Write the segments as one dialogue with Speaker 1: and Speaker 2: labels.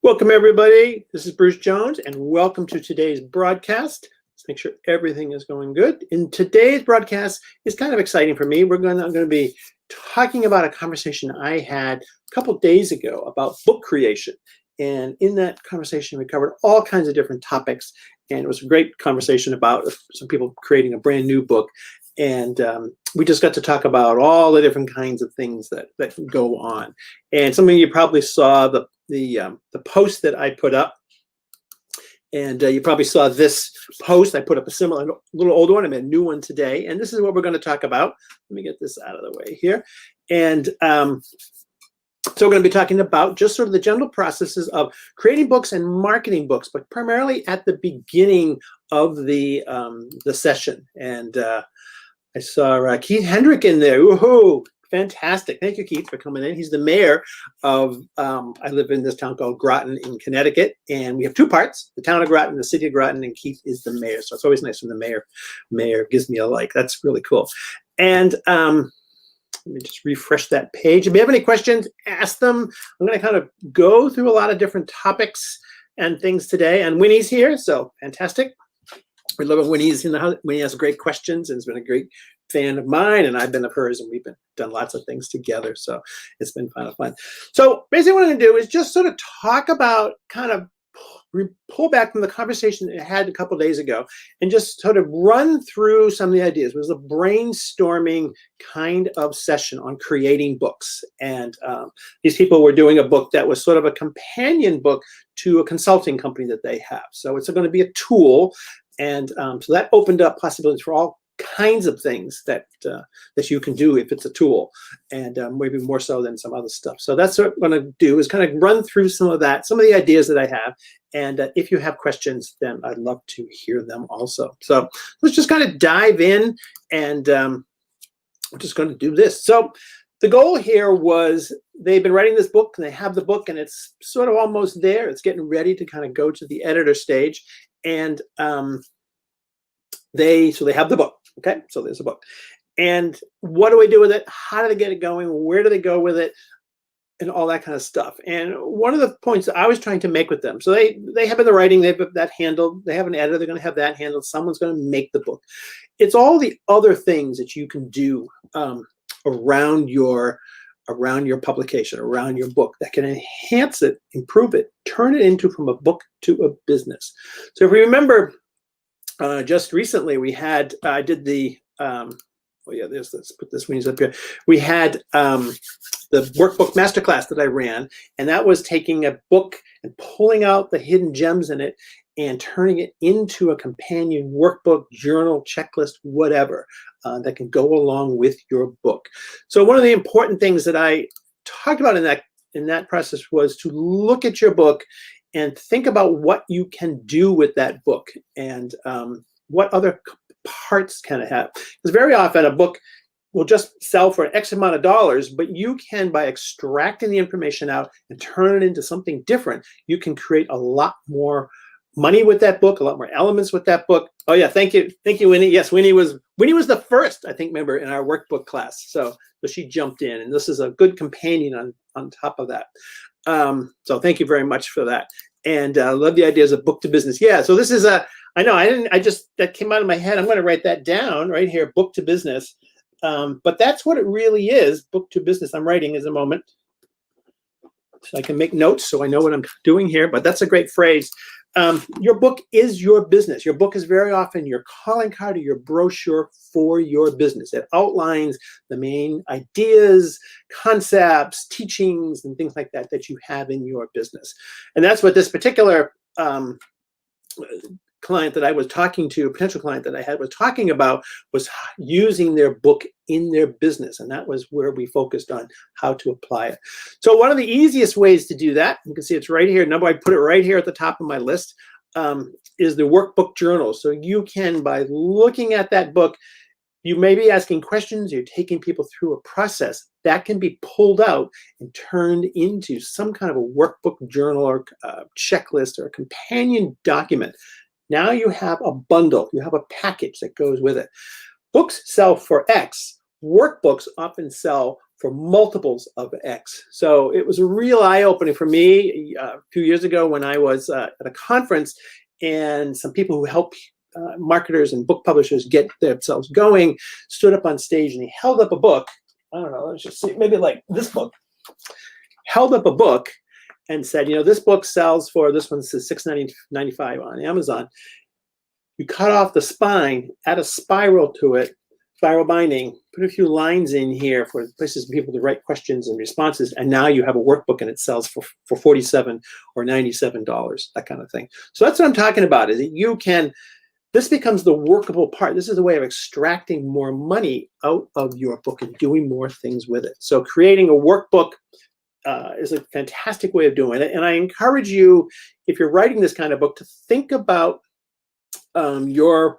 Speaker 1: Welcome, everybody. This is Bruce Jones, and welcome to today's broadcast. Let's make sure everything is going good. In today's broadcast is kind of exciting for me. I'm going to be talking about a conversation I had a couple days ago about book creation. And in that conversation, we covered all kinds of different topics. And it was a great conversation about some people creating a brand new book. And we just got to talk about all the different kinds of things that go on. And some of you probably saw the post that I put up. And you probably saw this post. I put up a similar, little older one. I made a new one today. And this is what we're going to talk about. Let me get this out of the way here. And so we're going to be talking about just sort of the general processes of creating books and marketing books, but primarily at the beginning of the session. And I saw Keith Hendrick in there. Woohoo! Fantastic. Thank you, Keith, for coming in. He's the mayor of, I live in this town called Groton in Connecticut, and we have two parts, the town of Groton, the city of Groton, and Keith is the mayor. So it's always nice when the mayor gives me a like. That's really cool. And let me just refresh that page. If you have any questions, ask them. I'm going to kind of go through a lot of different topics and things today. And Winnie's here, so fantastic. We love it when he's in the house. Winnie has great questions and has been a great fan of mine, and I've been of hers, and we've done lots of things together. So it's been kind of fun. So basically what I'm going to do is just sort of talk about, kind of pull back from the conversation that I had a couple days ago and just sort of run through some of the ideas. It was a brainstorming kind of session on creating books. And these people were doing a book that was sort of a companion book to a consulting company that they have. So it's going to be a tool. And so that opened up possibilities for all kinds of things that you can do if it's a tool, and maybe more so than some other stuff. So that's what I'm going to do, is kind of run through some of that, some of the ideas that I have. And if you have questions, then I'd love to hear them also. So let's just kind of dive in, and I'm just going to do this. So the goal here was, they've been writing this book, and they have the book, and it's sort of almost there. It's getting ready to kind of go to the editor stage. And they have the book. Okay, so there's a book. And what do we do with it? How do they get it going? Where do they go with it? And all that kind of stuff. And one of the points that I was trying to make with them, so they have in the writing, they have that handled, they have an editor, they're going to have that handled, someone's going to make the book. It's all the other things that you can do around your publication, around your book, that can enhance it, improve it, turn it into from a book to a business. So if we remember, just recently we had, I did the, let's put this one up here. We had the workbook masterclass that I ran, and that was taking a book and pulling out the hidden gems in it and turning it into a companion workbook, journal, checklist, whatever, that can go along with your book. So one of the important things that I talked about in that process was to look at your book and think about what you can do with that book, and what other parts can it have. Because very often a book will just sell for X amount of dollars, but you can, by extracting the information out and turn it into something different, you can create a lot more money with that book, a lot more elements with that book. Oh yeah, thank you, Winnie. Yes, Winnie was the first, I think, member in our workbook class. So she jumped in, and this is a good companion on top of that. So thank you very much for that. And I love the ideas of book to business. Yeah, so this is that came out of my head. I'm going to write that down right here, book to business. But that's what it really is, book to business. I'm writing as a moment, so I can make notes so I know what I'm doing here. But that's a great phrase. Your book is your business. Your book is very often your calling card or your brochure for your business. It outlines the main ideas, concepts, teachings, and things like that that you have in your business. And that's what this particular client that I was talking to, a potential client that I had, was talking about, was using their book in their business. And that was where we focused on how to apply it. So one of the easiest ways to do that, you can see it's right here. Number, I put it right here at the top of my list, is the workbook journal. So you can, by looking at that book, you may be asking questions, you're taking people through a process that can be pulled out and turned into some kind of a workbook journal or checklist or a companion document. Now you have a bundle, you have a package that goes with it. Books sell for X. Workbooks often sell for multiples of X. So it was a real eye-opening for me a few years ago when I was at a conference, and some people who help marketers and book publishers get themselves going stood up on stage, and he held up a book. I don't know, let's just see, maybe like this book. Held up a book and said, this book sells for, this one says $6.95 on Amazon. You cut off the spine, add a spiral to it, spiral binding, put a few lines in here for places for people to write questions and responses, and now you have a workbook and it sells for $47 or $97, that kind of thing. So that's what I'm talking about, is that this becomes the workable part. This is a way of extracting more money out of your book and doing more things with it. So creating a workbook is a fantastic way of doing it. And I encourage you, if you're writing this kind of book, to think about your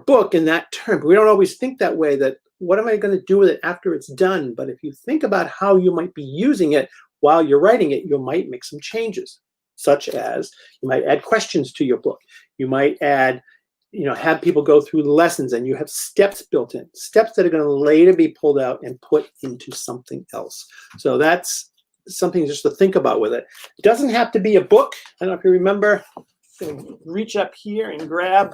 Speaker 1: book in that term. We don't always think that way, that what am I going to do with it after it's done? But if you think about how you might be using it while you're writing it, you might make some changes, such as you might add questions to your book. You might add, have people go through the lessons, and you have steps built in, steps that are going to later be pulled out and put into something else. So that's something just to think about with it. It doesn't have to be a book. I don't know if you remember, I'm going to reach up here and grab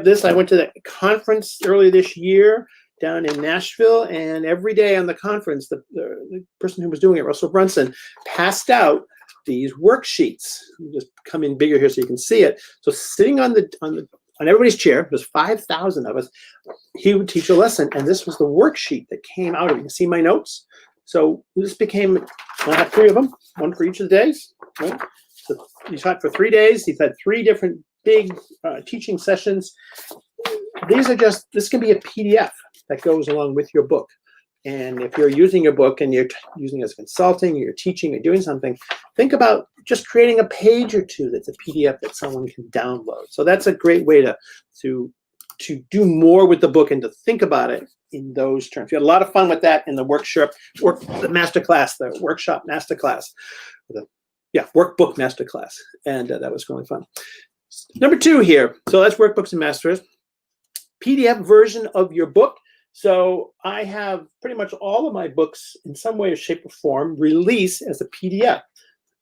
Speaker 1: this. I went to the conference earlier this year down in Nashville, and every day on the conference, the person who was doing it, Russell Brunson, passed out these worksheets. Just come in bigger here so you can see it. So sitting on everybody's chair, there's 5,000 of us, he would teach a lesson, and this was the worksheet that came out of it. You can see my notes. So this became, I have 3 of them, one for each of the days. Right? So he taught for 3 days. He's had 3 different big teaching sessions. This can be a PDF that goes along with your book. And if you're using your book and you're using it as consulting, or you're teaching or doing something, think about just creating a page or 2 that's a PDF that someone can download. So that's a great way to do more with the book and to think about it in those terms. We had a lot of fun with that in the workshop masterclass, workbook masterclass, and that was really fun. Number 2 here. So that's workbooks and masters. PDF version of your book. So I have pretty much all of my books in some way, shape, or form released as a PDF.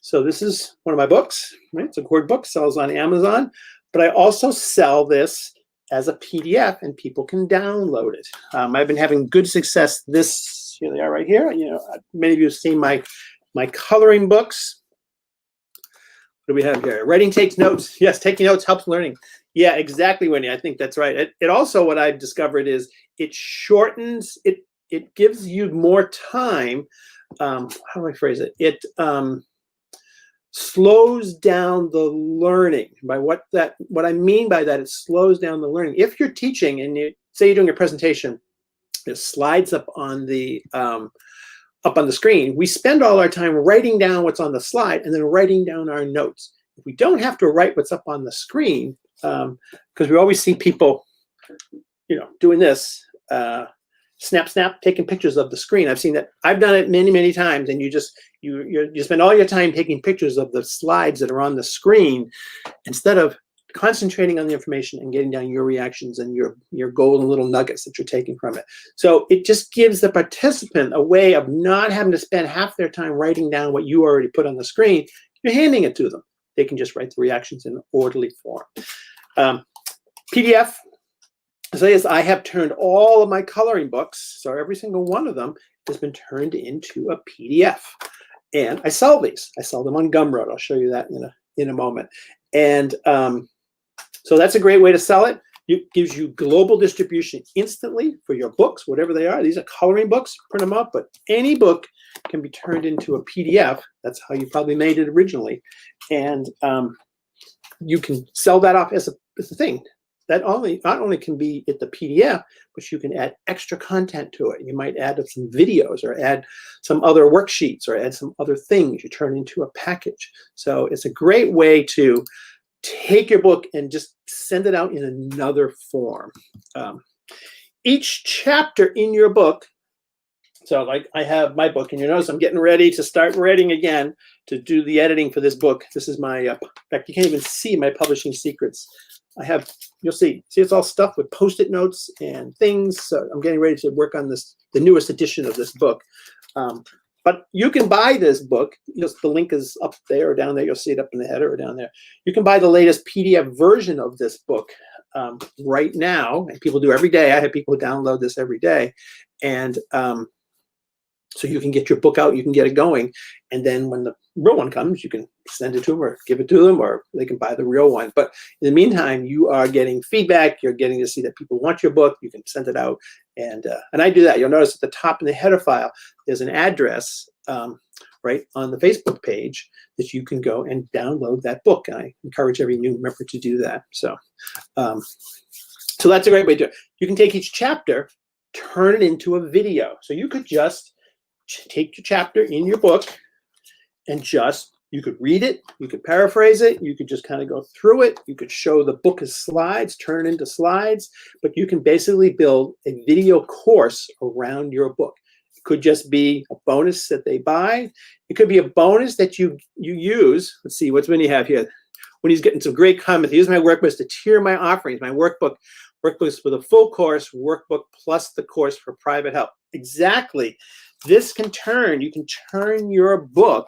Speaker 1: So this is one of my books, right? It's a Cord book, sells on Amazon, but I also sell this as a PDF, and people can download it. I've been having good success. Here they are right here. Many of you have seen my coloring books. What do we have here? Writing takes notes. Yes, taking notes helps learning. Yeah, exactly, Winnie. I think that's right. It also, what I've discovered is it shortens, it gives you more time. How do I phrase it? It slows down the learning. By what I mean by that, it slows down the learning. If you're teaching and say you're doing a presentation, there's slides up on the screen. We spend all our time writing down what's on the slide and then writing down our notes. If we don't have to write what's up on the screen, because we always see people, doing this, snap, taking pictures of the screen. I've seen that. I've done it many, many times, and you spend all your time taking pictures of the slides that are on the screen instead of concentrating on the information and getting down your reactions and your golden little nuggets that you're taking from it. So it just gives the participant a way of not having to spend half their time writing down what you already put on the screen. You're handing it to them. They can just write the reactions in an orderly form. PDF. So yes, I have turned all of my coloring books, so every single one of them has been turned into a PDF. And I sell these. I sell them on Gumroad. I'll show you that in a moment. And so that's a great way to sell it. It gives you global distribution instantly for your books, whatever they are. These are coloring books, print them up, but any book can be turned into a PDF. That's how you probably made it originally. And you can sell that off as a thing. That not only can be the PDF, but you can add extra content to it. You might add some videos or add some other worksheets or add some other things. You turn into a package. So it's a great way to take your book and just send it out in another form. Each chapter in your book, so like I have my book, and you notice I'm getting ready to start writing again to do the editing for this book. This is my, in fact, you can't even see my Publishing Secrets you'll see it's all stuff with Post-it notes and things. So I'm getting ready to work on this, the newest edition of this book. But you can buy this book. The link is up there or down there. You'll see it up in the header or down there. You can buy the latest PDF version of this book right now. And people do every day. I have people download this every day. And so you can get your book out, you can get it going. And then when the real one comes, you can send it to them or give it to them, or they can buy the real one. But in the meantime, you are getting feedback. You're getting to see that people want your book. You can send it out. And I do that. You'll notice at the top in the header file, there's an address right on the Facebook page that you can go and download that book. And I encourage every new member to do that. So that's a great way to do it. You can take each chapter, turn it into a video. So you could just take your chapter in your book and you could read it, you could paraphrase it, you could just kind of go through it, you could show the book as slides, turn into slides, but you can basically build a video course around your book. It could just be a bonus that they buy. It could be a bonus that you use. Let's see, what's Winnie have here? Winnie's getting some great comments. Here's my workbook to tier my offerings, my workbooks with a full course, workbook plus the course for private help. Exactly. You can turn your book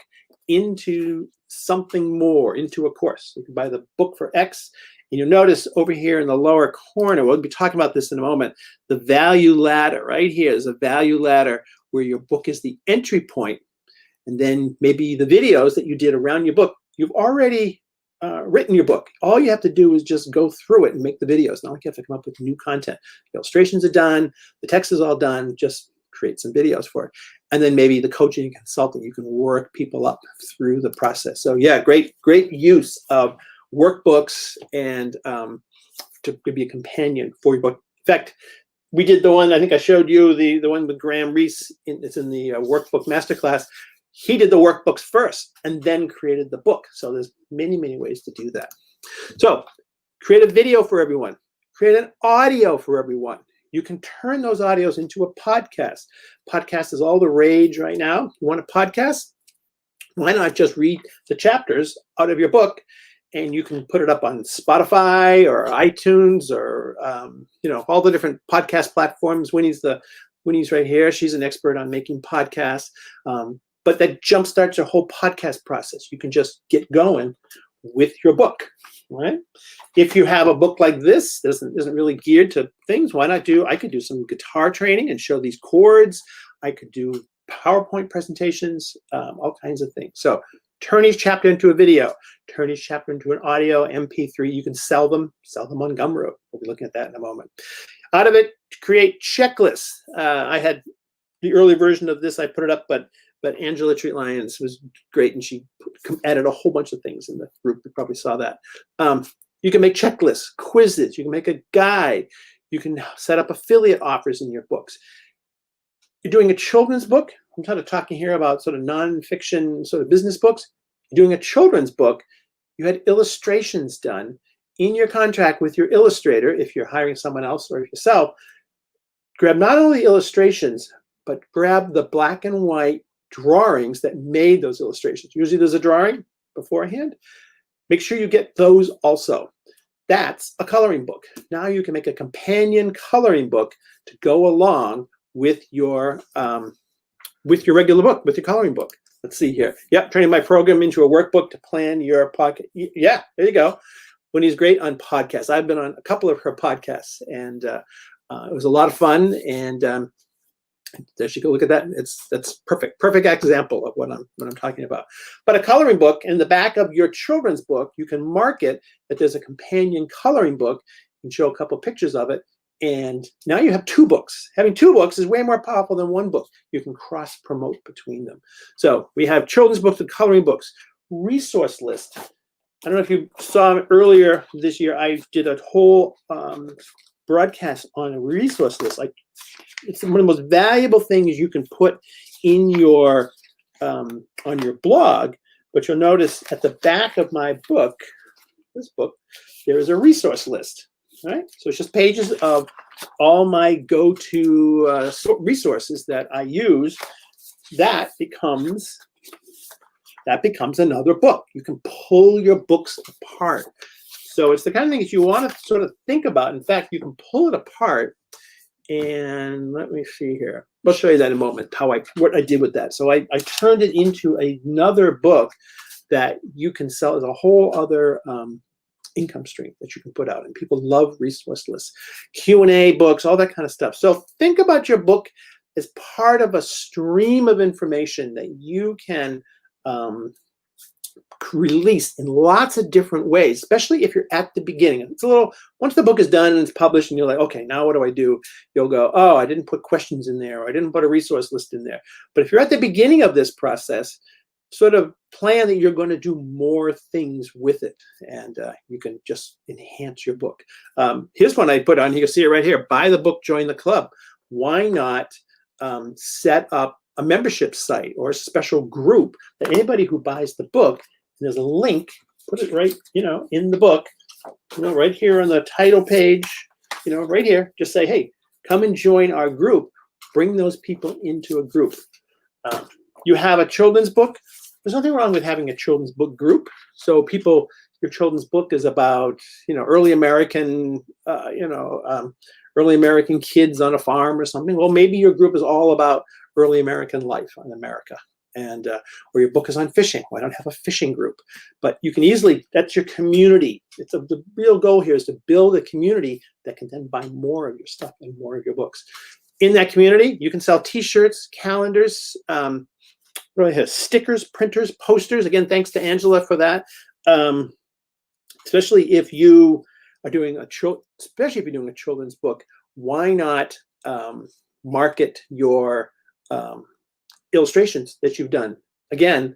Speaker 1: into something more, into a course. You can buy the book for X, and you'll notice over here in the lower corner, we'll be talking about this in a moment, the value ladder. Right here is a value ladder where your book is the entry point, and then maybe the videos that you did around your book. You've already written your book. All you have to do is just go through it and make the videos. Not like you have to come up with new content. The illustrations are done, the text is all done, just create some videos for it. And then maybe the coaching and consulting, you can work people up through the process. So yeah, great use of workbooks and to be a companion for your book. In fact, we did the one, I think I showed you, the one with Graham Reese, it's in the workbook masterclass. He did the workbooks first and then created the book. So there's many, many ways to do that. So create a video for everyone, create an audio for everyone. You can turn those audios into a podcast. Podcast is all the rage right now. You want a podcast? Why not just read the chapters out of your book, and you can put it up on Spotify or iTunes or all the different podcast platforms. Winnie's right here. She's an expert on making podcasts. But that jumpstarts your whole podcast process. You can just get going with your book. Right? If you have a book like this, isn't really geared to things, why not I could do some guitar training and show these chords. I could do PowerPoint presentations, all kinds of things. So turn each chapter into a video, turn each chapter into an audio, MP3. You can sell them on Gumroad. We'll be looking at that in a moment. Out of it, create checklists. I had the early version of this, I put it up, but Angela Treat Lyons was great, and she added a whole bunch of things in the group. You probably saw that. You can make checklists, quizzes. You can make a guide. You can set up affiliate offers in your books. You're doing a children's book. I'm kind of talking here about sort of nonfiction sort of business books. You're doing a children's book. You had illustrations done in your contract with your illustrator, if you're hiring someone else or yourself. Grab not only illustrations, but grab the black and white drawings that made those illustrations. Usually there's a drawing beforehand. Make sure you get those also. That's a coloring book. Now you can make a companion coloring book to go along with your regular book, with your coloring book. Let's see here. Yep, turning my program into a workbook to plan your podcast. Yeah, there you go. Winnie's great on podcasts. I've been on a couple of her podcasts, and it was a lot of fun. And there she go. Look at that. That's perfect example of what I'm talking about. But a coloring book in the back of your children's book, you can mark it that there's a companion coloring book. You can show a couple pictures of it, and now you have two books. Having two books is way more powerful than one book. You can cross promote between them. So we have children's books and coloring books. Resource list. I don't know if you saw earlier this year, I did a whole broadcast on a resource list. Like, it's one of the most valuable things you can put in your on your blog. But you'll notice at the back of my book, this book, there is a resource list. Right? So it's just pages of all my go-to resources that I use. That becomes another book. You can pull your books apart. So it's the kind of thing that you want to sort of think about. In fact, you can pull it apart. And let me see here. I'll show you that in a moment, what I did with that. So I turned it into another book that you can sell as a whole other income stream that you can put out. And people love resource lists, Q&A books, all that kind of stuff. So think about your book as part of a stream of information that you can release in lots of different ways, especially if you're at the beginning. It's a little, once the book is done and it's published and you're like, okay, now what do I do? You'll go, oh, I didn't put questions in there, or I didn't put a resource list in there. But if you're at the beginning of this process, sort of plan that you're going to do more things with it, and you can just enhance your book. Here's one I put on. You can see it right here. Buy the book, join the club. Why not set up a membership site or a special group that anybody who buys the book, and there's a link, put it right, in the book, right here on the title page, right here, just say, hey, come and join our group. Bring those people into a group. You have a children's book. There's nothing wrong with having a children's book group. So your children's book is about, early American, early American kids on a farm or something. Well, maybe your group is all about early American life in America, and or your book is on fishing. Why not have a fishing group? But you can easily, that's your community. The real goal here is to build a community that can then buy more of your stuff and more of your books. In that community, you can sell T-shirts, calendars, stickers, printers, posters. Again, thanks to Angela for that. Especially if you are doing a children's book, why not market your illustrations that you've done? Again,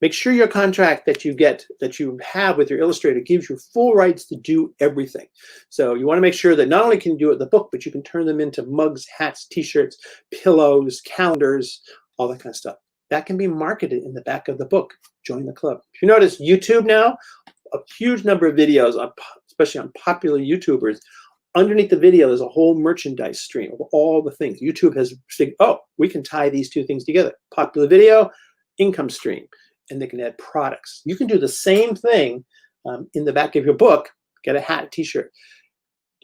Speaker 1: make sure your contract that you have with your illustrator gives you full rights to do everything. So you want to make sure that not only can you do it in the book, but you can turn them into mugs, hats, T-shirts, pillows, calendars, all that kind of stuff. That can be marketed in the back of the book. Join the club. If you notice, YouTube now, a huge number of videos, especially on popular YouTubers, underneath the video, there's a whole merchandise stream of all the things. YouTube has said, oh, we can tie these two things together. Popular video, income stream, and they can add products. You can do the same thing in the back of your book. Get a hat, T-shirt.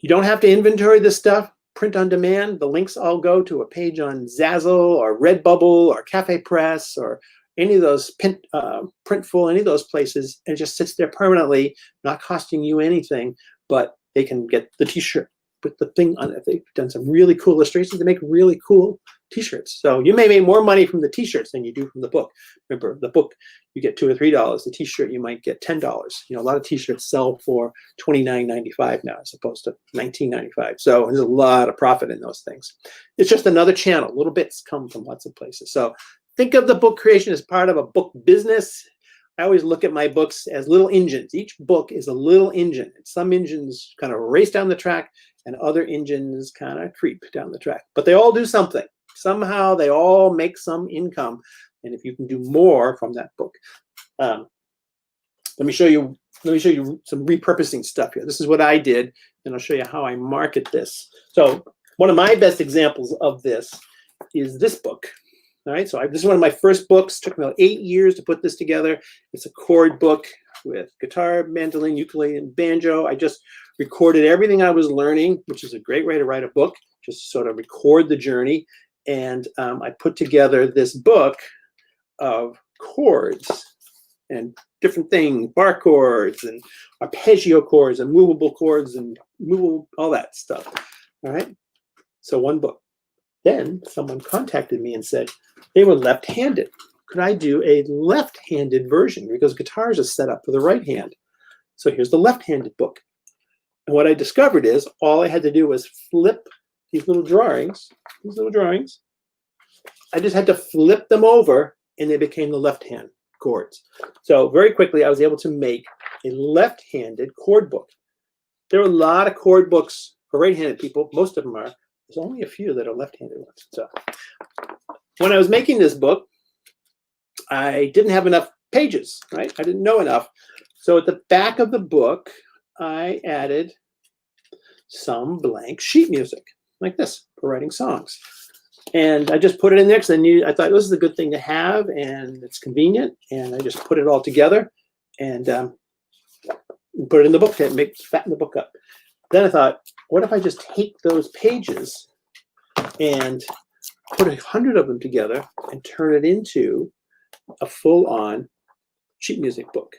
Speaker 1: You don't have to inventory this stuff. Print on demand. The links all go to a page on Zazzle or Redbubble or Cafe Press or any of those Printful, any of those places, and it just sits there permanently, not costing you anything, but they can get the T-shirt with the thing on it. They've done some really cool illustrations to make really cool T-shirts. So you may make more money from the T-shirts than you do from the book. Remember, the book, you get $2 or $3. The T-shirt, you might get $10. A lot of T-shirts sell for $29.95 now as opposed to $19.95. So there's a lot of profit in those things. It's just another channel. Little bits come from lots of places. So think of the book creation as part of a book business. I always look at my books as little engines. Each book is a little engine. And some engines kind of race down the track and other engines kind of creep down the track. But they all do something. Somehow they all make some income. And if you can do more from that book. Let me show you some repurposing stuff here. This is what I did, and I'll show you how I market this. So one of my best examples of this is this book. All right, so this is one of my first books. Took me about 8 years to put this together. It's a chord book with guitar, mandolin, ukulele, and banjo. I just recorded everything I was learning, which is a great way to write a book, just sort of record the journey. And I put together this book of chords and different things, bar chords and arpeggio chords and movable chords and movable, all that stuff. All right, so one book. Then someone contacted me and said they were left-handed. Could I do a left-handed version? Because guitars are set up for the right hand. So here's the left-handed book. And what I discovered is all I had to do was flip these little drawings. I just had to flip them over and they became the left-hand chords. So very quickly, I was able to make a left-handed chord book. There are a lot of chord books for right-handed people. Most of them are. There's only a few that are left-handed ones. So when I was making this book, I didn't have enough pages, right? I didn't know enough. So at the back of the book, I added some blank sheet music like this for writing songs. And I just put it in there because I thought this is a good thing to have and it's convenient. And I just put it all together. And put it in the book and fatten the book up. Then I thought, what if I just take those pages and put 100 of them together and turn it into a full-on sheet music book,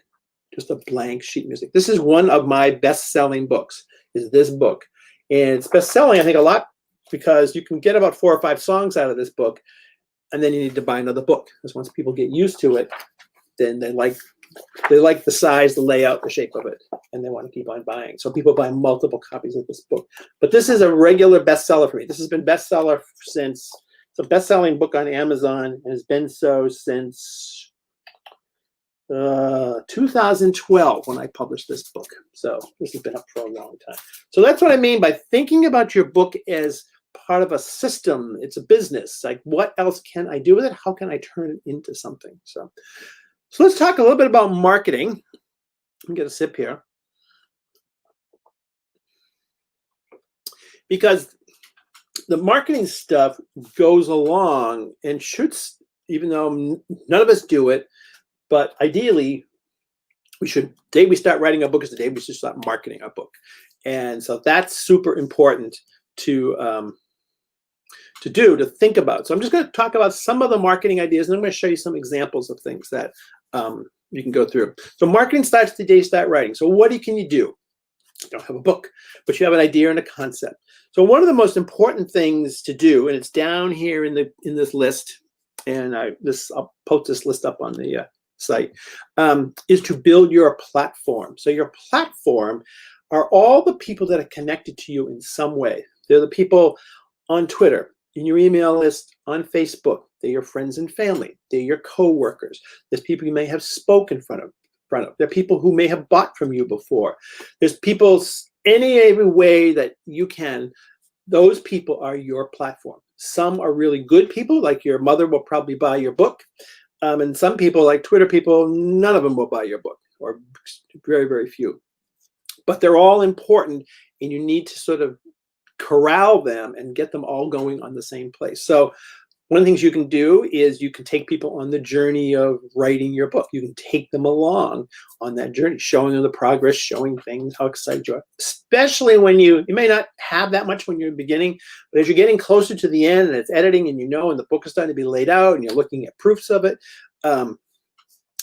Speaker 1: just a blank sheet music. This is one of my best-selling books, is this book. And it's best-selling, I think, a lot because you can get about 4 or 5 songs out of this book, and then you need to buy another book. Because once people get used to it, then they like the size, the layout, the shape of it, and they want to keep on buying. So people buy multiple copies of this book. But this is a regular bestseller for me. This has been bestseller since, it's a best-selling book on Amazon, and has been so since 2012 when I published this book. So this has been up for a long time. So that's what I mean by thinking about your book as part of a system. It's a business. Like, what else can I do with it? How can I turn it into something? So let's talk a little bit about marketing. Let me get a sip here. Because the marketing stuff goes along and should, even though none of us do it, but ideally, we should, the day we start writing a book is the day we should start marketing our book. And so that's super important to think about. So I'm just going to talk about some of the marketing ideas, and I'm going to show you some examples of things that you can go through. So marketing starts the day you start writing. So what can you do? You don't have a book, but you have an idea and a concept. So one of the most important things to do, and it's down here in this list, and I'll post this list up on the site, is to build your platform. So your platform are all the people that are connected to you in some way. They're the people on Twitter, in your email list, on Facebook. They're your friends and family. They're your co-workers. There's people you may have spoken in front of. There are people who may have bought from you before. There's people, every way that you can, those people are your platform. Some are really good people, like your mother will probably buy your book. And some people, like Twitter people, none of them will buy your book, or very, very few. But they're all important, and you need to sort of corral them and get them all going on the same place. So one of the things you can do is you can take people on the journey of writing your book. You can take them along on that journey, showing them the progress, showing things, how excited you are, especially when you may not have that much when you're in the beginning, but as you're getting closer to the end and it's editing and and the book is starting to be laid out and you're looking at proofs of it,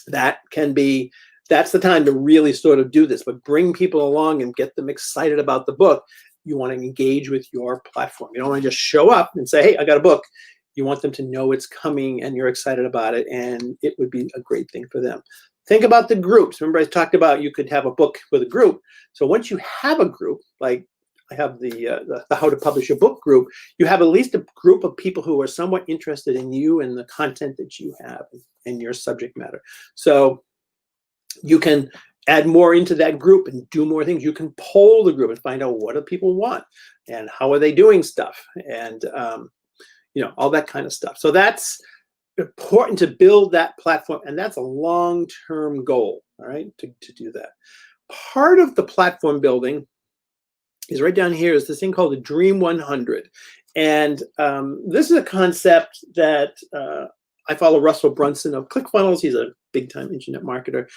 Speaker 1: that's the time to really sort of do this, but bring people along and get them excited about the book. You want to engage with your platform. You don't want to just show up and say, hey, I got a book. You want them to know it's coming and you're excited about it, and it would be a great thing for them. Think about the groups. Remember, I talked about you could have a book with a group. So once you have a group, like I have the How to Publish a Book group, you have at least a group of people who are somewhat interested in you and the content that you have and your subject matter. So you can add more into that group and do more things. You can poll the group and find out what do people want and how are they doing stuff, and all that kind of stuff. So that's important to build that platform, and that's a long-term goal, all right, to do that. Part of the platform building is right down here is this thing called the Dream 100. And this is a concept that I follow Russell Brunson of ClickFunnels. He's a big-time internet marketer.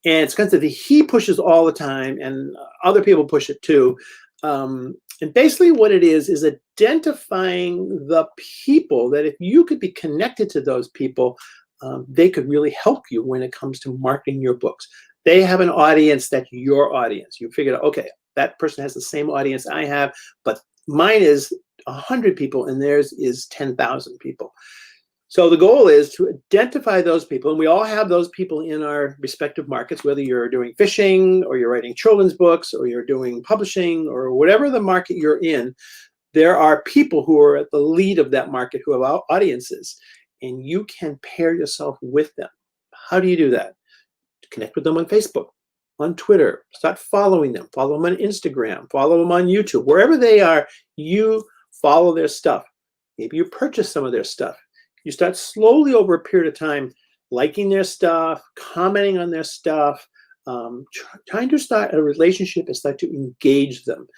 Speaker 1: And it's a concept that he pushes all the time, and other people push it too. And basically what it is identifying the people that if you could be connected to those people, they could really help you when it comes to marketing your books. They have an audience that's your audience. You figure out, okay, that person has the same audience I have, but mine is 100 people and theirs is 10,000 people. So the goal is to identify those people, and we all have those people in our respective markets, whether you're doing fishing or you're writing children's books or you're doing publishing or whatever the market you're in. There are people who are at the lead of that market who have audiences, and you can pair yourself with them. How do you do that? Connect with them on Facebook, on Twitter, start following them, follow them on Instagram, follow them on YouTube, wherever they are, you follow their stuff. Maybe you purchase some of their stuff. You start slowly over a period of time liking their stuff, commenting on their stuff, trying to start a relationship and start to engage them.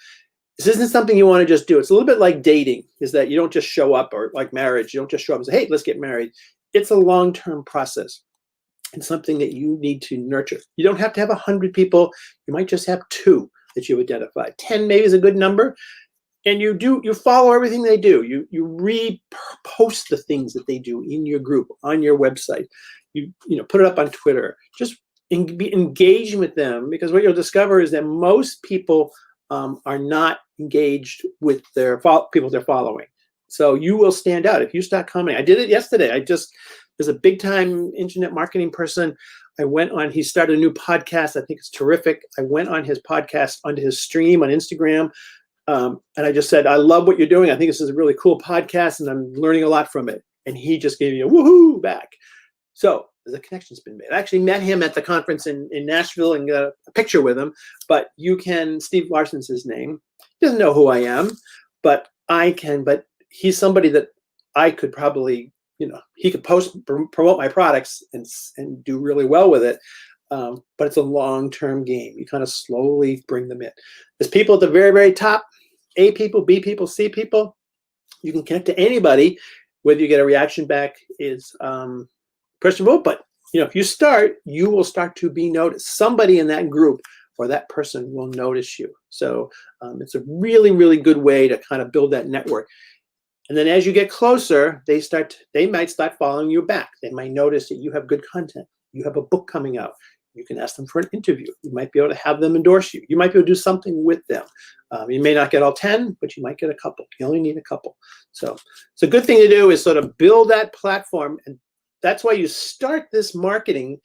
Speaker 1: This isn't something you want to just do. It's a little bit like dating, is that you don't just show up, or like marriage, you don't just show up and say, hey, let's get married. It's a long-term process. and something that you need to nurture. You don't have to have 100 people. You might just have 2 that you identify. 10 maybe is a good number. And you follow everything they do. You repost the things that they do in your group, on your website. You put it up on Twitter. Just be engaging with them, because what you'll discover is that most people are not engaged with their people they're following. So you will stand out if you start commenting. I did it yesterday. There's a big time internet marketing person. I went on, he started a new podcast. I think it's terrific. I went on his podcast, onto his stream on Instagram. And I just said, I love what you're doing. I think this is a really cool podcast and I'm learning a lot from it. And he just gave me a woohoo back. So the connection's been made. I actually met him at the conference in Nashville and got a picture with him. But Steve Larson's his name. He doesn't know who I am, but I can. But he's somebody that I could probably, he could promote my products and do really well with it. But it's a long-term game. You kind of slowly bring them in. There's people at the very, very top, A people, B people, C people. You can connect to anybody. Whether you get a reaction back is questionable, but if you start, you will start to be noticed. Somebody in that group or that person will notice you. So it's a really, really good way to kind of build that network. And then as you get closer, they might start following you back. They might notice that you have good content. You have a book coming out. You can ask them for an interview. You might be able to have them endorse you. You might be able to do something with them. You may not get all 10, but you might get a couple. You only need a couple. So it's a good thing to do is sort of build that platform. And that's why you start this marketing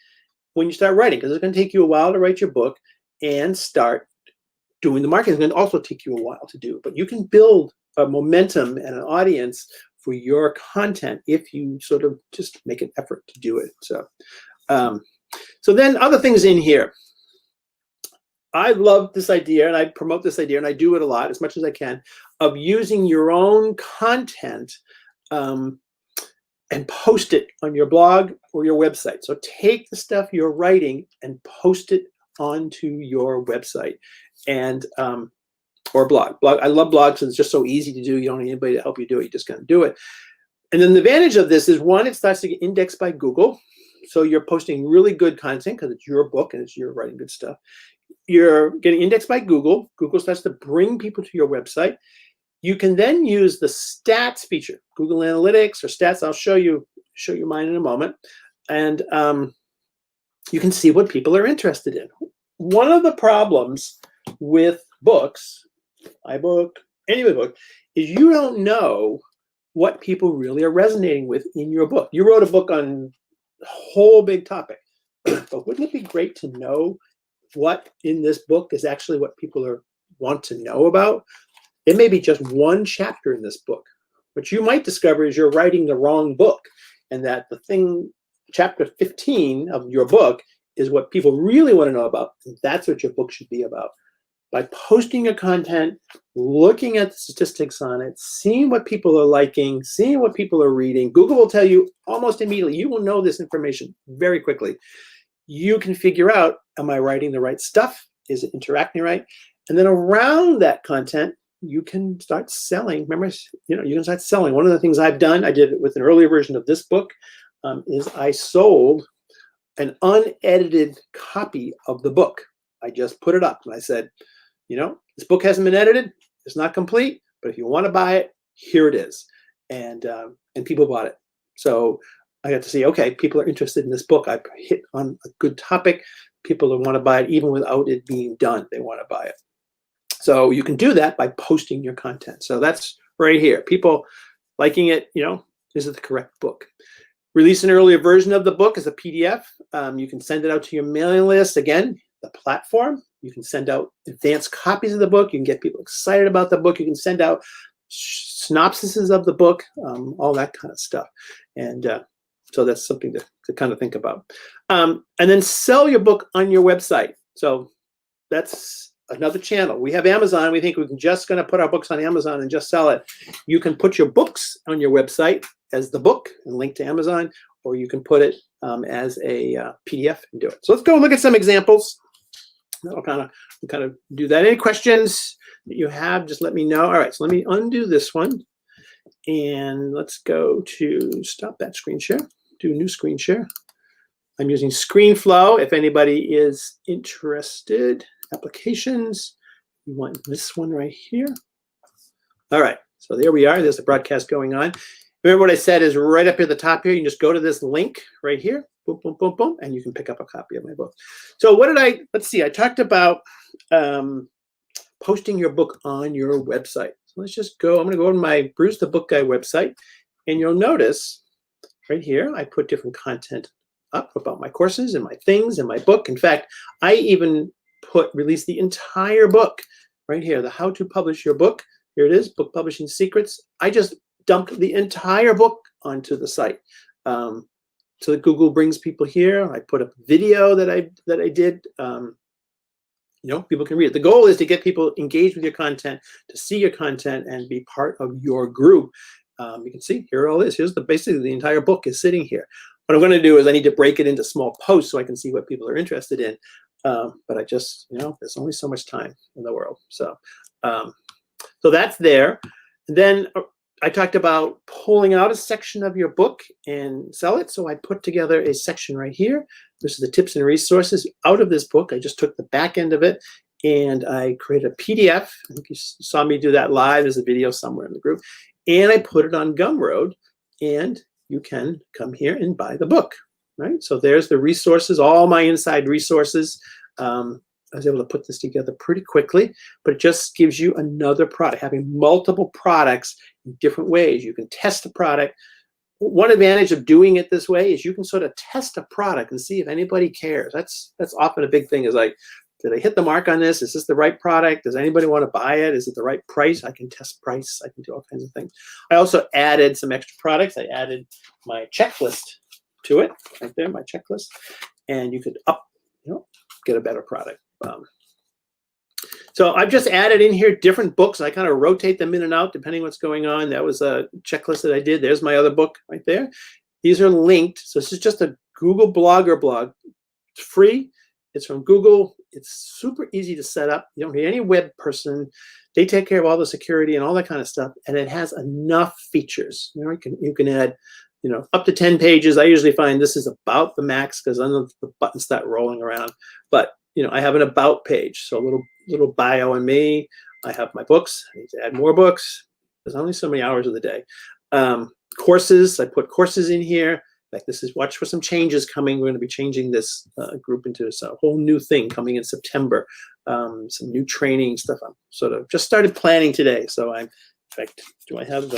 Speaker 1: when you start writing, because it's going to take you a while to write your book and start doing the marketing. It's going to also take you a while to do. But you can build a momentum and an audience for your content if you sort of just make an effort to do it. So then other things in here. I love this idea, and I promote this idea, and I do it a lot, as much as I can, of using your own content and post it on your blog or your website. So take the stuff you're writing and post it onto your website and or blog. I love blogs, and it's just so easy to do. You don't need anybody to help you do it. You just got to do it. And then the advantage of this is, one, it starts to get indexed by Google. So you're posting really good content because it's your book and you're writing good stuff. You're getting indexed by Google. Google starts to bring people to your website. You can then use the stats feature, Google Analytics or stats. I'll show you mine in a moment. And you can see what people are interested in. One of the problems with books, my book, any book, is you don't know what people really are resonating with in your book. You wrote a book on a whole big topic, but wouldn't it be great to know what in this book is actually what people want to know about? It may be just one chapter in this book. What you might discover is you're writing the wrong book, and that chapter 15 of your book is what people really want to know about. And that's what your book should be about. By posting your content, looking at the statistics on it, seeing what people are liking, seeing what people are reading. Google will tell you almost immediately. You will know this information very quickly. You can figure out, am I writing the right stuff? Is it interacting right? And then around that content, you can start selling. Remember, you can start selling. One of the things I've done, I did it with an earlier version of this book, is I sold an unedited copy of the book. I just put it up and I said, this book hasn't been edited. It's not complete, but if you want to buy it, here it is. And people bought it. So I got to see, okay, people are interested in this book. I hit on a good topic. People want to buy it even without it being done. They want to buy it. So you can do that by posting your content. So that's right here. People liking it, this is the correct book. Release an earlier version of the book as a PDF. You can send it out to your mailing list. Again, the platform. You can send out advanced copies of the book. You can get people excited about the book. You can send out synopsises of the book, all that kind of stuff. And so that's something to kind of think about. And then sell your book on your website. So that's another channel. We have Amazon. We think we're just going to put our books on Amazon and just sell it. You can put your books on your website as the book and link to Amazon, or you can put it as a PDF and do it. So let's go look at some examples. That'll kind of do that. Any questions that you have, just let me know. All right, so let me undo this one. And let's go to stop that screen share, do a new screen share. I'm using ScreenFlow if anybody is interested. Applications, you want this one right here. All right, so there we are. There's the broadcast going on. Remember what I said is right up here at the top here. You can just go to this link right here, boom, boom, boom, boom, and you can pick up a copy of my book. So what did let's see, I talked about posting your book on your website. So let's just go, I'm gonna go to my Bruce the Book Guy website, and you'll notice right here, I put different content up about my courses and my things and my book. In fact, I even released the entire book right here, the How to Publish Your Book. Here it is, Book Publishing Secrets. I just dumped the entire book onto the site. So that Google brings people here. I put up a video that I did. People can read it. The goal is to get people engaged with your content, to see your content and be part of your group. You can see here all this. Here's basically the entire book is sitting here. What I'm going to do is I need to break it into small posts so I can see what people are interested in. But I just, there's only so much time in the world. So that's there. And then I talked about pulling out a section of your book and sell it. So I put together a section right here. This is the tips and resources out of this book. I just took the back end of it and I created a PDF. I think you saw me do that live. There's a video somewhere in the group. And I put it on Gumroad, and you can come here and buy the book, right? So there's the resources, all my inside resources. I was able to put this together pretty quickly, but it just gives you another product, having multiple products in different ways. You can test a product. One advantage of doing it this way is you can sort of test a product and see if anybody cares. That's often a big thing, is like, did I hit the mark on this? Is this the right product? Does anybody want to buy it? Is it the right price? I can test price. I can do all kinds of things. I also added some extra products. I added my checklist to it, right there, my checklist. And you could get a better product. So I've just added in here different books. I kind of rotate them in and out depending what's going on. That was a checklist that I did. There's my other book right there. These are linked. So this is just a Google Blogger blog. It's free. It's from Google. It's super easy to set up. You don't need any web person. They take care of all the security and all that kind of stuff. And it has enough features. You can add, up to 10 pages. I usually find this is about the max because then the buttons start rolling around. But I have an about page, so a little bio on me. I have my books. I need to add more books. There's only so many hours of the day. Courses. I put courses in here. Like watch for some changes coming. We're going to be changing this group into a whole new thing coming in September. Some new training stuff. I'm sort of just started planning today. So in fact, do I have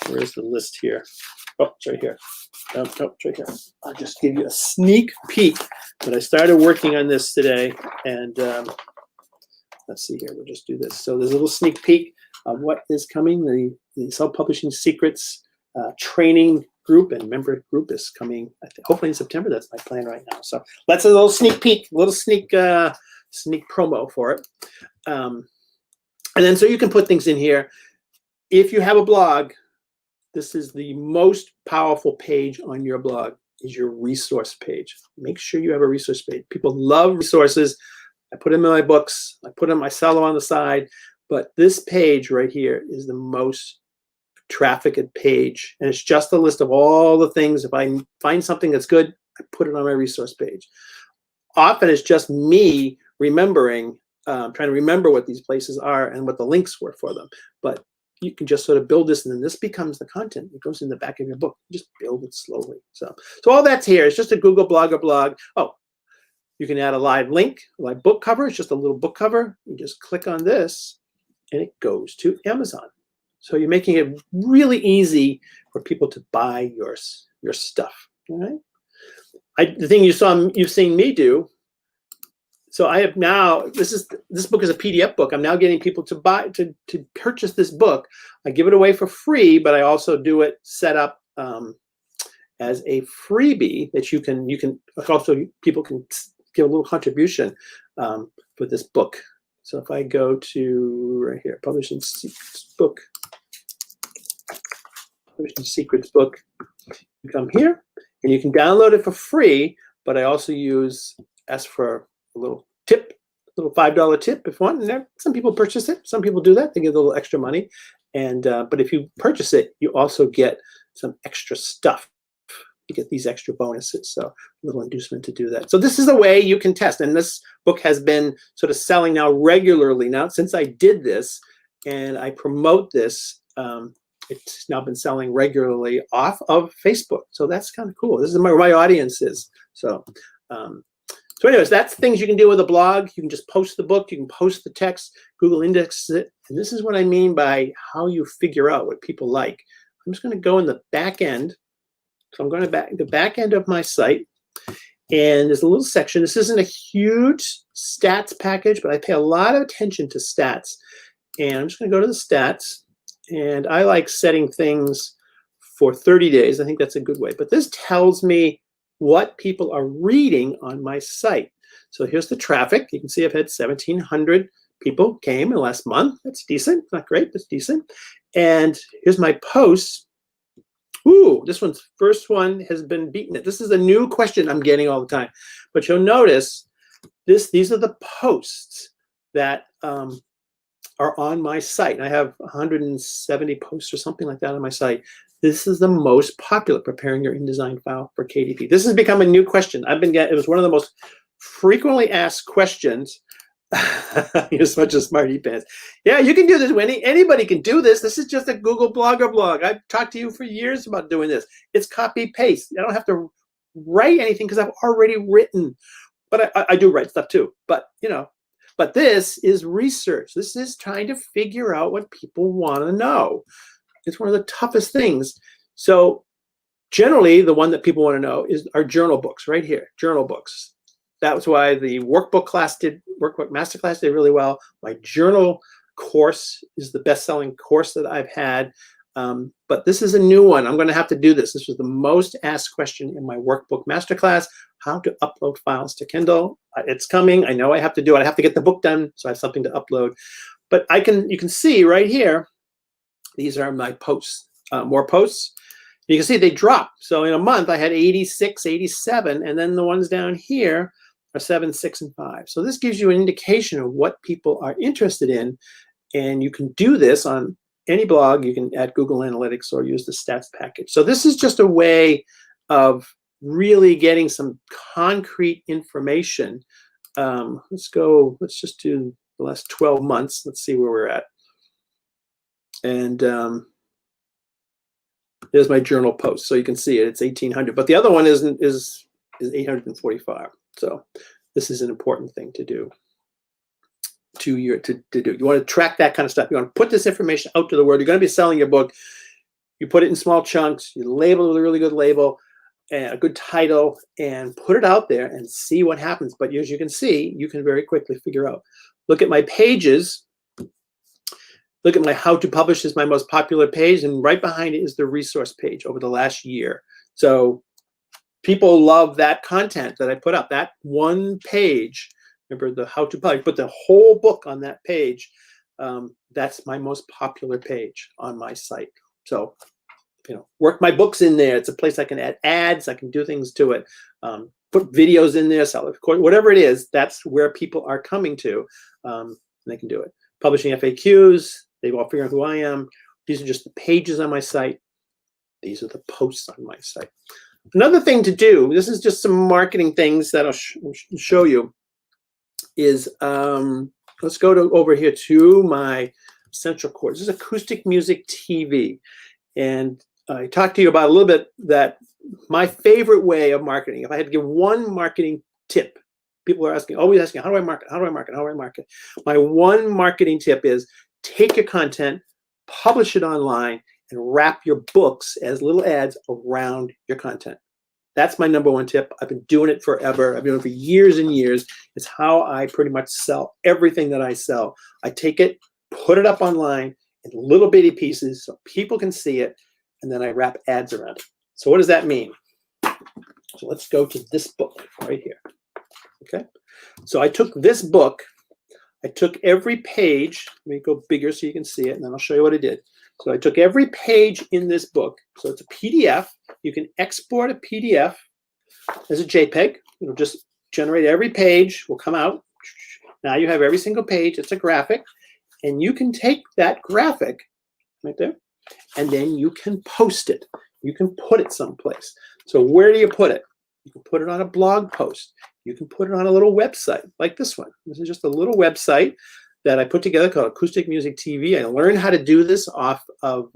Speaker 1: where's the list here? Oh, it's right here. No, it's right here. I'll just give you a sneak peek. But I started working on this today, and let's see here. We'll just do this. So there's a little sneak peek of what is coming. The Self-Publishing Secrets training group and member group is coming, I think, hopefully in September. That's my plan right now. So that's a little sneak peek, a little sneak promo for it. And then so you can put things in here. If you have a blog, this is the most powerful page on your blog, is your resource page. Make sure you have a resource page. People love resources. I put them in my books. I put them, I sell them on the side. But this page right here is the most trafficked page. And it's just a list of all the things. If I find something that's good, I put it on my resource page. Often it's just me remembering, trying to remember what these places are and what the links were for them. But you can just sort of build this, and then this becomes the content. It goes in the back of your book. You just build it slowly. So all that's here. It's just a Google Blogger blog. Oh, you can add a live link, a live book cover. It's just a little book cover. You just click on this, and it goes to Amazon. So you're making it really easy for people to buy your stuff. All right. The thing you've seen me do. So I have now, this book is a PDF book. I'm now getting people to purchase this book. I give it away for free, but I also do it set up as a freebie that you can also, people can give a little contribution for this book. So if I go to right here, Publishing Secrets book, Publishing Secrets book, you come here and you can download it for free, but I also ask for a little tip, a little $5 tip if you want. And some people purchase it. Some people do that. They get a little extra money. And but if you purchase it, you also get some extra stuff you get these extra bonuses. So a little inducement to do that. So this is a way you can test. And this book has been sort of selling now regularly now since I did this and I promote this. It's now been selling regularly off of Facebook. So that's kind of cool. This is where my audience is. So anyways, that's things you can do with a blog. You can just post the book. You can post the text. Google indexes it. And this is what I mean by how you figure out what people like. I'm just going to go in the back end. So I'm going to the back end of my site. And there's a little section. This isn't a huge stats package, but I pay a lot of attention to stats. And I'm just going to go to the stats. And I like setting things for 30 days. I think that's a good way. But this tells me what people are reading on my site. So here's the traffic. You can see I've had 1,700 people came in the last month. That's decent. Not great, but it's decent. And here's my posts. Ooh, this one's first one has been beaten. This is a new question I'm getting all the time. But you'll notice these are the posts that are on my site. I have 170 posts or something like that on my site. This is the most popular, preparing your InDesign file for KDP. This has become a new question. It was one of the most frequently asked questions. You're such a smarty pants. Yeah, you can do this, Winnie. Anybody can do this. This is just a Google Blogger blog. I've talked to you for years about doing this. It's copy paste. I don't have to write anything because I've already written. But I do write stuff too. But but this is research. This is trying to figure out what people want to know. It's one of the toughest things. So generally, the one that people want to know is our journal books right here, journal books. That was why the workbook masterclass did really well. My journal course is the best-selling course that I've had. But this is a new one. I'm going to have to do this. This was the most asked question in my workbook masterclass, how to upload files to Kindle. It's coming. I know I have to do it. I have to get the book done, so I have something to upload. But you can see right here, these are my posts, more posts. You can see they drop. So in a month, I had 86, 87, and then the ones down here are 7, 6, and 5. So this gives you an indication of what people are interested in, and you can do this on any blog. You can add Google Analytics or use the stats package. So this is just a way of really getting some concrete information. Let's just do the last 12 months. Let's see where we're at. And there's my journal post. So you can see it. It's 1,800. But the other one is 845. So this is an important thing to do. To do. You want to track that kind of stuff. You want to put this information out to the world. You're going to be selling your book. You put it in small chunks. You label it with a really good label, and a good title, and put it out there and see what happens. But as you can see, you can very quickly figure out. Look at my pages. Look at my how to publish is my most popular page, and right behind it is the resource page over the last year. So people love that content that I put up. That one page, remember the how to publish, put the whole book on that page. That's my most popular page on my site. So, work my books in there. It's a place I can add ads. I can do things to it. Put videos in there, sell it, whatever it is. That's where people are coming to, and they can do it. Publishing FAQs. They've all figured out who I am. These are just the pages on my site. These are the posts on my site. Another thing to do, this is just some marketing things that I'll show you, is let's go over here to my central course. This is Acoustic Music TV. And I talked to you about a little bit that my favorite way of marketing, if I had to give one marketing tip, people are always asking, how do I market? How do I market? How do I market? My one marketing tip is take your content, publish it online, and wrap your books as little ads around your content. That's my number one tip. I've been doing it forever. I've been doing it for years and years. It's how I pretty much sell everything that I sell. I take it, put it up online in little bitty pieces so people can see it, and then I wrap ads around it. So what does that mean? So let's go to this book right here. Okay. So I took this book. I took every page. Let me go bigger so you can see it, and then I'll show you what I did. So I took every page in this book. So it's a PDF. You can export a PDF as a JPEG. It'll just generate every page, will come out. Now you have every single page. It's a graphic. And you can take that graphic right there, and then you can post it. You can put it someplace. So where do you put it? You can put it on a blog post. You can put it on a little website like this one. This is just a little website that I put together called Acoustic Music TV. I learned how to do this off of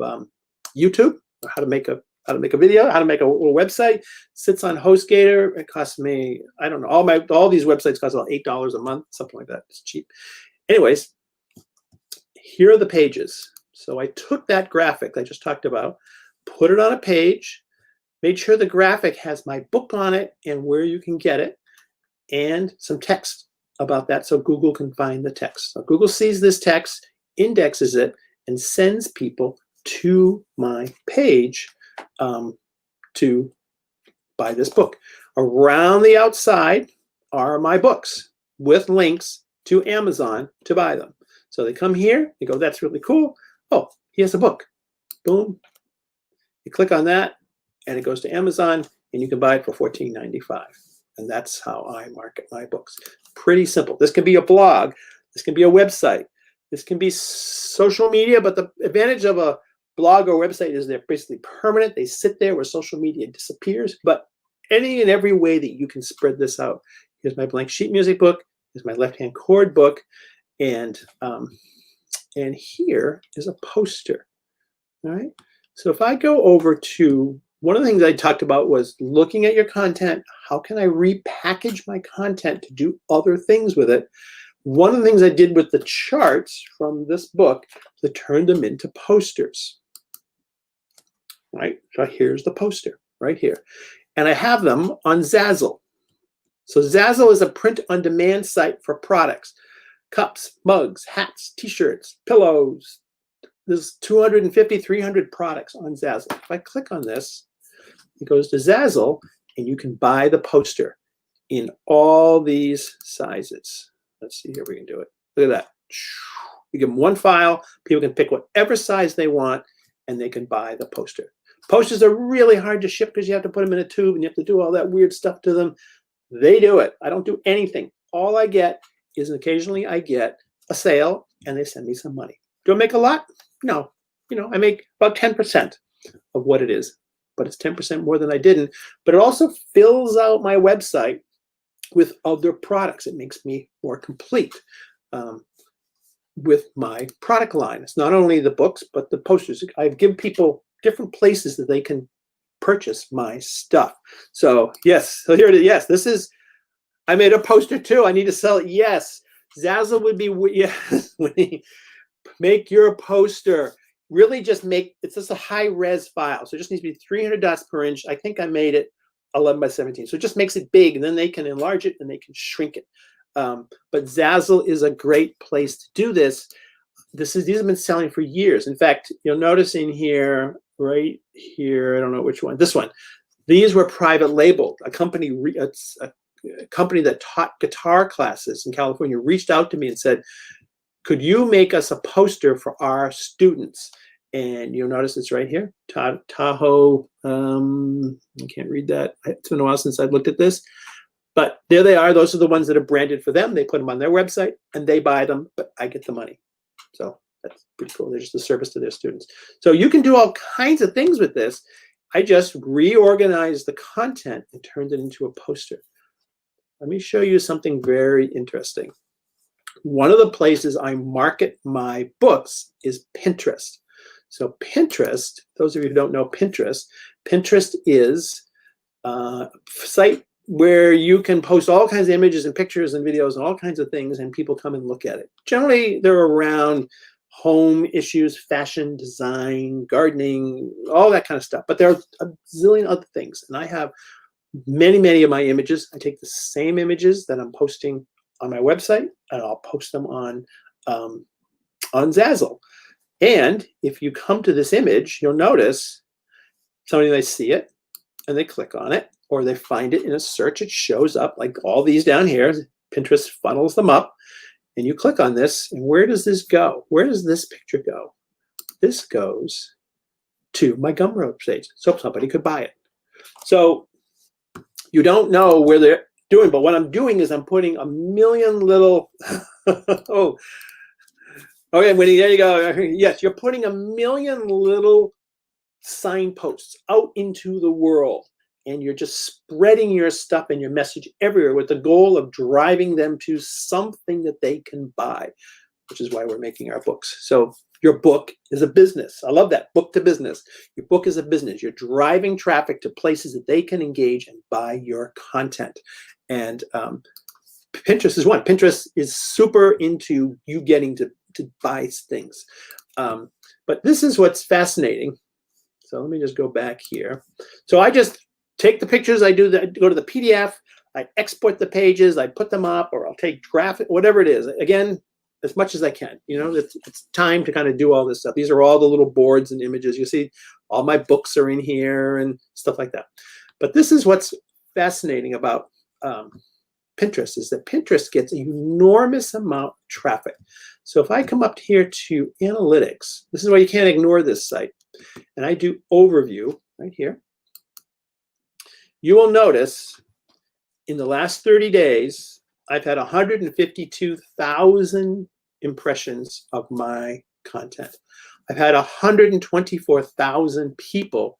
Speaker 1: YouTube, how to make a video, how to make a little website. Sits on HostGator. It costs me, I don't know, all these websites cost about $8 a month, something like that. It's cheap. Anyways, here are the pages. So I took that graphic I just talked about, put it on a page, made sure the graphic has my book on it and where you can get it, and some text about that so Google can find the text. So Google sees this text, indexes it, and sends people to my page to buy this book. Around the outside are my books with links to Amazon to buy them. So they come here, they go, that's really cool. Oh, here's a book. Boom. You click on that, and it goes to Amazon, and you can buy it for $14.95. And that's how I market my books. Pretty simple. This can be a blog. This can be a website. This can be social media, but the advantage of a blog or website is they're basically permanent. They sit there where social media disappears. But any and every way that you can spread this out. Here's my blank sheet music book. Here's my left-hand chord book. And here is a poster. All right. So if I go over to, one of the things I talked about was looking at your content. How can I repackage my content to do other things with it? One of the things I did with the charts from this book is I turned them into posters. Right? So here's the poster right here. And I have them on Zazzle. So Zazzle is a print-on-demand site for products. Cups, mugs, hats, t-shirts, pillows. There's 250, 300 products on Zazzle. If I click on this, it goes to Zazzle, and you can buy the poster in all these sizes. Let's see here, we can do it. Look at that. You give them one file, people can pick whatever size they want, and they can buy the poster. Posters are really hard to ship because you have to put them in a tube, and you have to do all that weird stuff to them. They do it. I don't do anything. All I get is occasionally I get a sale, and they send me some money. Do I make a lot? No. I make about 10% of what it is. But it's 10% more than I didn't. But it also fills out my website with other products. It makes me more complete with my product line. It's not only the books, but the posters. I've given people different places that they can purchase my stuff. So yes, so here it is. Yes, this is, I made a poster too. I need to sell it. Yes, Zazzle would be, yes, make your poster. Really just make, it's just a high res file. So it just needs to be 300 dots per inch. I think I made it 11 by 17. So it just makes it big, and then they can enlarge it and they can shrink it. But Zazzle is a great place to do this. These have been selling for years. In fact, you'll notice in here, right here, I don't know which one, this one. These were private labeled. A company that taught guitar classes in California reached out to me and said, could you make us a poster for our students? And you'll notice it's right here, Tahoe, I can't read that. It's been a while since I've looked at this. But there they are. Those are the ones that are branded for them. They put them on their website, and they buy them, but I get the money. So that's pretty cool. They're just a service to their students. So you can do all kinds of things with this. I just reorganized the content and turned it into a poster. Let me show you something very interesting. One of the places I market my books is Pinterest. So Pinterest, those of you who don't know Pinterest is a site where you can post all kinds of images and pictures and videos and all kinds of things, and people come and look at it. Generally, they're around home issues, fashion, design, gardening, all that kind of stuff. But there are a zillion other things. And I have many, many of my images. I take the same images that I'm posting on my website, and I'll post them on Zazzle. And if you come to this image, you'll notice somebody may see it and they click on it, or they find it in a search. It shows up like all these down here. Pinterest funnels them up, and you click on this, and where does this go? Where does this picture go? This goes to my Gumroad page, so somebody could buy it. So you don't know where they're doing, but what I'm doing is I'm putting a million little oh, okay, Winnie, there you go. Yes, you're putting a million little signposts out into the world, and you're just spreading your stuff and your message everywhere with the goal of driving them to something that they can buy, which is why we're making our books. So your book is a business. I love that, book to business. Your book is a business. You're driving traffic to places that they can engage and buy your content. And Pinterest is one. Pinterest is super into you getting to buy things. But this is what's fascinating. So let me just go back here. So I just take the pictures, I go to the PDF, I export the pages, I put them up, or I'll take graphic, whatever it is. Again, as much as I can. You know, it's time to kind of do all this stuff. These are all the little boards and images. You see all my books are in here and stuff like that. But this is what's fascinating about Pinterest, is that Pinterest gets an enormous amount of traffic. So if I come up here to analytics, this is why you can't ignore this site, and I do overview right here, you will notice in the last 30 days, I've had 152,000 impressions of my content. I've had 124,000 people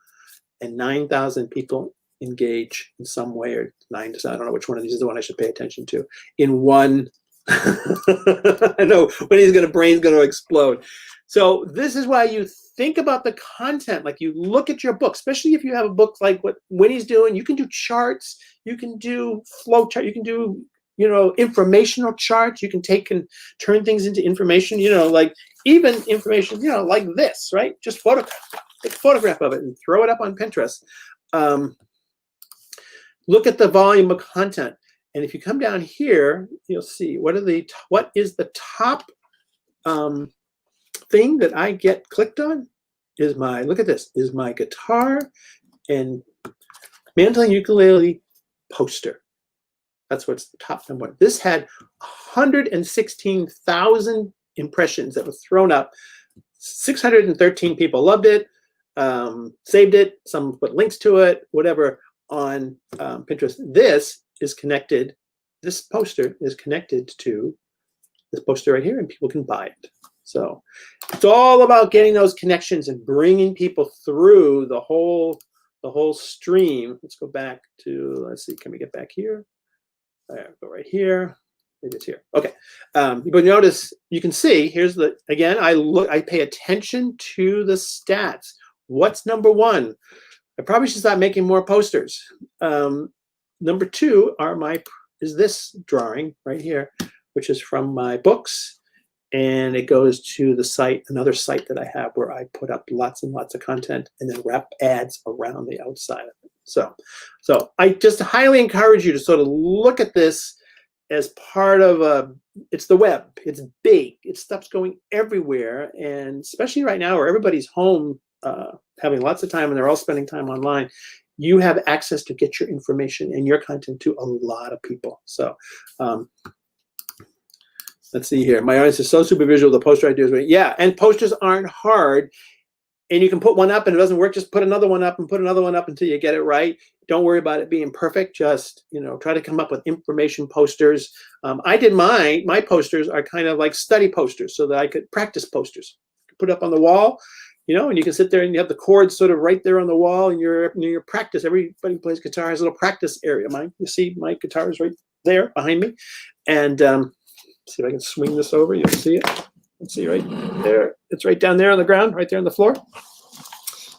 Speaker 1: and 9,000 people engage in some way, or 9, I don't know which one of these is the one I should pay attention to, in one. I know when brain's going to explode. So this is why you think about the content, like you look at your book, especially if you have a book like what Winnie's doing. You can do charts, you can do flow chart, you can do, you know, informational charts. You can take and turn things into information, you know, like even information, you know, like this, right? Just take a photograph of it and throw it up on Pinterest. Look at the volume of content. And if you come down here, you'll see what is the top thing that I get clicked on is look at this, is my guitar and mandolin ukulele poster. That's what's the top number one. This had 116,000 impressions that were thrown up. 613 people loved it, saved it, some put links to it, whatever, on Pinterest. This poster is connected to this poster right here, and people can buy it. So it's all about getting those connections and bringing people through the whole stream. Let's go back to, let's see, can we get back here? Go right here. Maybe it's here. Okay. But notice, you can see, here's again, I pay attention to the stats. What's number one? I probably should start making more posters. Number two is this drawing right here, which is from my books. And it goes to the site, another site that I have where I put up lots and lots of content and then wrap ads around the outside of it. So I just highly encourage you to sort of look at this as part of it's the web. It's big. Stuff's going everywhere. And especially right now where everybody's home having lots of time and they're all spending time online, you have access to get your information and your content to a lot of people. So let's see here. My audience is so super visual. The poster I do is great. Yeah, and posters aren't hard. And you can put one up and it doesn't work. Just put another one up and put another one up until you get it right. Don't worry about it being perfect. Just, you know, try to come up with information posters. I did my posters are kind of like study posters so that I could practice posters. Put up on the wall, you know, and you can sit there and you have the chords sort of right there on the wall and your practice. Everybody who plays guitar has a little practice area. You see my guitar is right there behind me. And see if I can swing this over. You'll see it. Let's see right there. It's right down there on the ground, right there on the floor.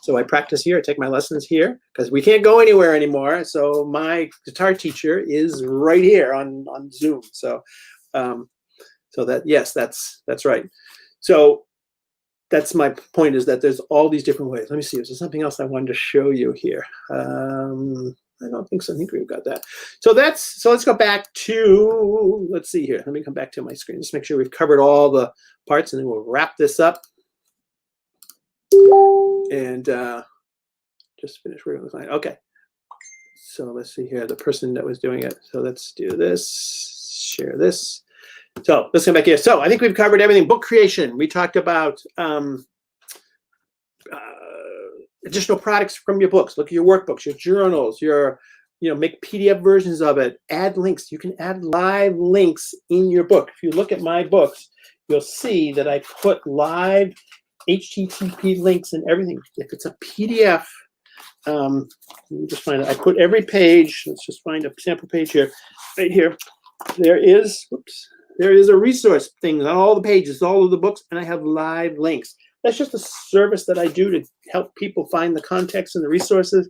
Speaker 1: So I practice here. I take my lessons here because we can't go anywhere anymore. So my guitar teacher is right here on Zoom. So yes, that's right. So that's my point, is that there's all these different ways. Let me see. Is there something else I wanted to show you here? I don't think so. I think we've got that. So let's go back to, let's see here. Let me come back to my screen. Just make sure we've covered all the parts and then we'll wrap this up. And just finish working with the client. Okay. So let's see here, the person that was doing it. So let's do this, share this. So let's come back here. So I think we've covered everything. Book creation. We talked about additional products from your books. Look at your workbooks, your journals, make PDF versions of it. Add links. You can add live links in your book. If you look at my books, you'll see that I put live HTTP links and everything. If it's a PDF, Let me just find it. I put every page. Let's just find a sample page here. Right here. There is a resource thing on all the pages, all of the books, and I have live links. That's just a service that I do to help people find the context and the resources.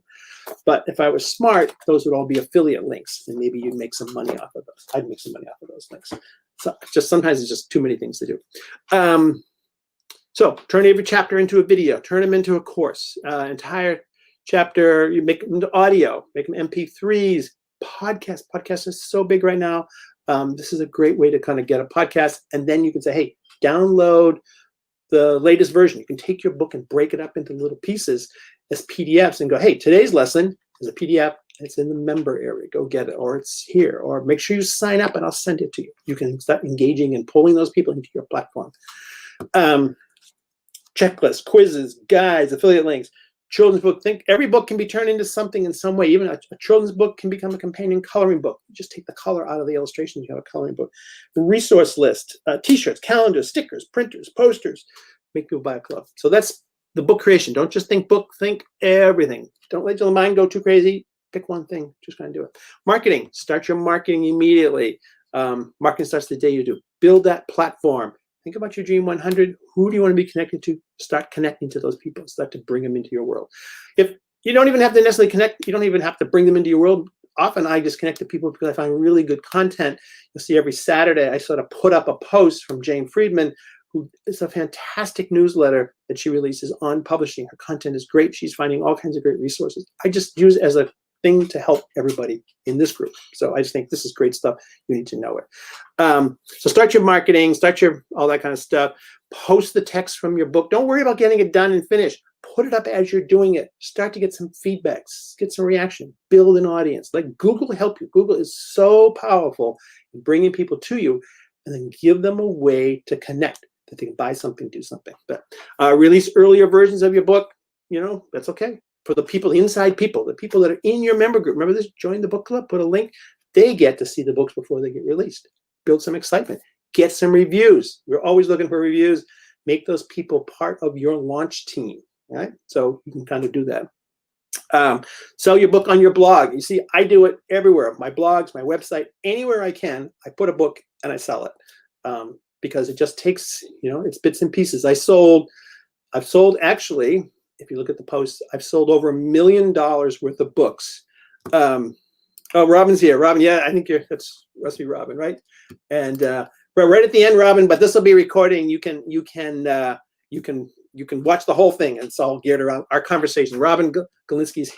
Speaker 1: But if I was smart, those would all be affiliate links, and maybe you'd make some money off of those. I'd make some money off of those links. So just sometimes it's just too many things to do. So turn every chapter into a video, turn them into a course, entire chapter, you make them into audio, make them MP3s, podcasts. Podcasts is so big right now. This is a great way to kind of get a podcast. And then you can say, hey, download the latest version. You can take your book and break it up into little pieces as PDFs and go, hey, today's lesson is a PDF. It's in the member area. Go get it. Or it's here. Or make sure you sign up and I'll send it to you. You can start engaging and pulling those people into your platform. Checklists, quizzes, guides, affiliate links, children's book. Think every book can be turned into something in some way. Even a children's book can become a companion coloring book. You just take the color out of the illustrations. You have a coloring book. Resource list, T-shirts, calendars, stickers, printers, posters. Make people buy a club. So that's the book creation. Don't just think book, think everything. Don't let your mind go too crazy. Pick one thing. Just kind of do it. Marketing. Start your marketing immediately. Marketing starts the day you do. Build that platform. Think about your Dream 100. Who do you want to be connected to? Start connecting to those people. Start to bring them into your world. If you don't even have to necessarily connect, you don't even have to bring them into your world. Often I just connect to people because I find really good content. You'll see every Saturday I sort of put up a post from Jane Friedman, who is a fantastic newsletter that she releases on publishing. Her content is great. She's finding all kinds of great resources. I just use it as a thing to help everybody in this group. So I just think this is great stuff. You need to know it. So start your marketing, start your all that kind of stuff. Post the text from your book. Don't worry about getting it done and finished. Put it up as you're doing it. Start to get some feedbacks, get some reaction, build an audience. Let Google help you. Google is so powerful in bringing people to you, and then give them a way to connect, that they can buy something, do something. But release earlier versions of your book. You know, that's okay. For the people inside people, the people that are in your member group. Remember this? Join the book club, put a link. They get to see the books before they get released. Build some excitement. Get some reviews. We're always looking for reviews. Make those people part of your launch team, right? So you can kind of do that. Sell your book on your blog. You see, I do it everywhere. My blogs, my website, anywhere I can, I put a book and I sell it. Because it just takes, you know, it's bits and pieces. I've sold actually, if you look at the posts, I've sold over $1 million worth of books. Oh, Robin's here. Robin, yeah, I think that's must be Robin, right? And right at the end, Robin. But this will be recording. You can watch the whole thing, and it's all geared around our conversation. Robin Galinsky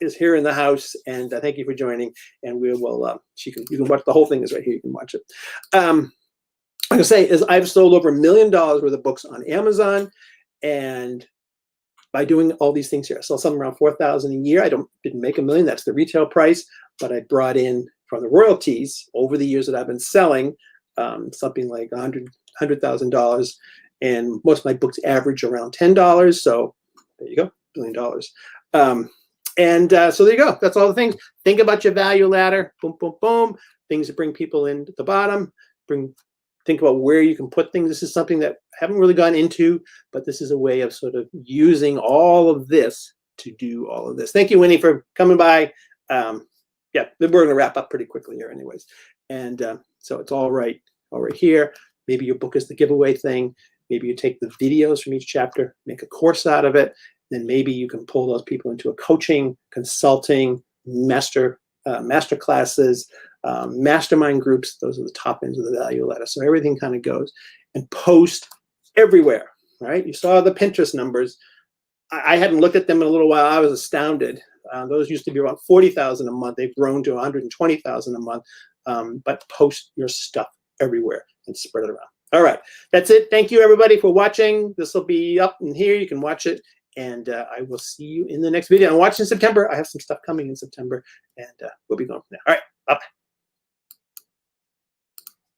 Speaker 1: is here in the house, and thank you for joining. And we will. You can watch the whole thing. Is right here. You can watch it. I'm gonna say is I've sold over $1 million worth of books on Amazon, and by doing all these things here, I sold something around $4,000 a year. Didn't make $1 million. That's the retail price, but I brought in from the royalties over the years that I've been selling something like $100,000, and most of my books average around $10. So there you go, $1 billion. So there you go. That's all the things. Think about your value ladder. Boom, boom, boom. Things that bring people in at the bottom. Think about where you can put things. This is something that I haven't really gone into, but this is a way of sort of using all of this to do all of this. Thank you, Winnie, for coming by. Yeah, we're going to wrap up pretty quickly here anyways. And so it's all right here. Maybe your book is the giveaway thing. Maybe you take the videos from each chapter, make a course out of it. Then maybe you can pull those people into a coaching, consulting, master classes, mastermind groups. Those are the top ends of the value ladder. So everything kind of goes, and post everywhere, right? You saw the Pinterest numbers. I hadn't looked at them in a little while. I was astounded. Those used to be around 40,000 a month. They've grown to 120,000 a month. But post your stuff everywhere and spread it around. All right, that's it. Thank you, everybody, for watching. This will be up in here. You can watch it. And I will see you in the next video. And watch in September. I have some stuff coming in September, and we'll be going from there. All right, bye-bye.